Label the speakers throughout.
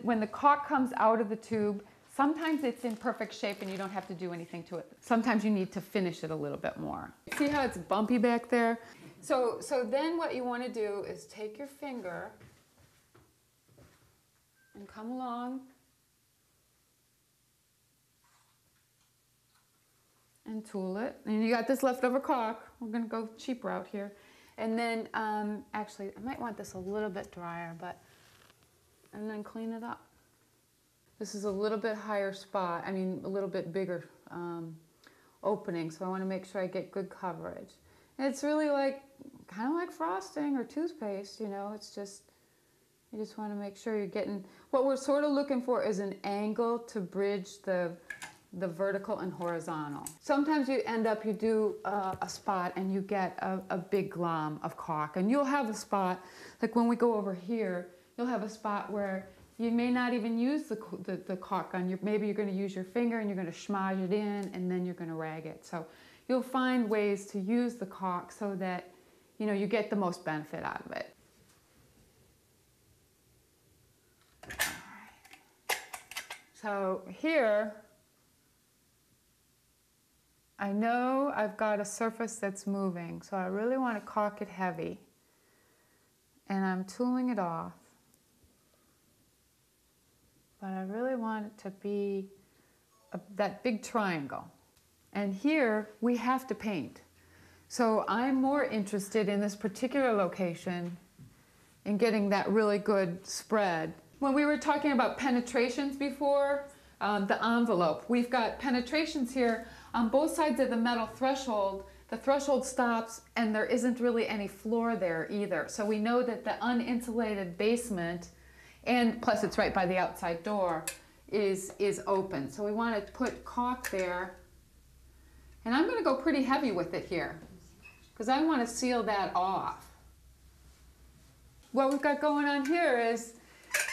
Speaker 1: When the caulk comes out of the tube, sometimes it's in perfect shape and you don't have to do anything to it. Sometimes you need to finish it a little bit more. See how it's bumpy back there? So then what you want to do is take your finger and come along and tool it. And you got this leftover caulk. We're going to go cheap route here. And then, actually, I might want this a little bit drier, and then clean it up. This is a little bit higher spot, a little bit bigger opening, so I want to make sure I get good coverage. And it's really kind of like frosting or toothpaste, it's just, you just want to make sure you're getting, what we're sort of looking for is an angle to bridge the vertical and horizontal. Sometimes you do a spot and you get a big glom of caulk, and you'll have a spot, like when we go over here, you'll have a spot where you may not even use the caulk on maybe you're going to use your finger and you're going to schmodge it in and then you're going to rag it. So you'll find ways to use the caulk so that you get the most benefit out of it. So here, I know I've got a surface that's moving, so I really want to caulk it heavy. And I'm tooling it off. But I really want it to be that big triangle. And here, we have to paint. So I'm more interested in this particular location in getting that really good spread. When we were talking about penetrations before, the envelope, we've got penetrations here on both sides of the metal threshold. The threshold stops and there isn't really any floor there either. So we know that the uninsulated basement, and plus it's right by the outside door, is open. So we want to put caulk there. And I'm going to go pretty heavy with it here because I want to seal that off. What we've got going on here is,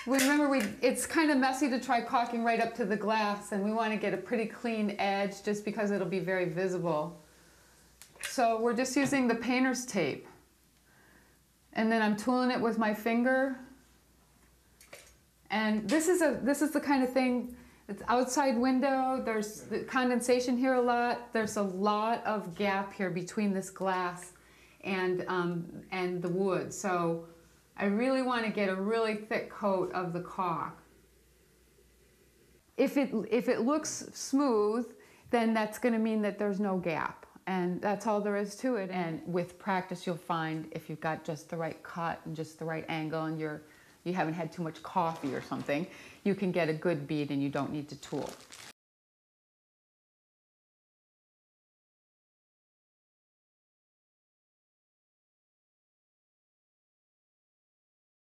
Speaker 1: remember it's kind of messy to try caulking right up to the glass, and we want to get a pretty clean edge just because it'll be very visible. So we're just using the painter's tape. And then I'm tooling it with my finger. And this is the kind of thing, it's outside window, there's the condensation here a lot, there's a lot of gap here between this glass and the wood. So I really want to get a really thick coat of the caulk. If it looks smooth, then that's going to mean that there's no gap. And that's all there is to it. And with practice, you'll find if you've got just the right cut and just the right angle and you haven't had too much coffee or something, you can get a good bead and you don't need to tool.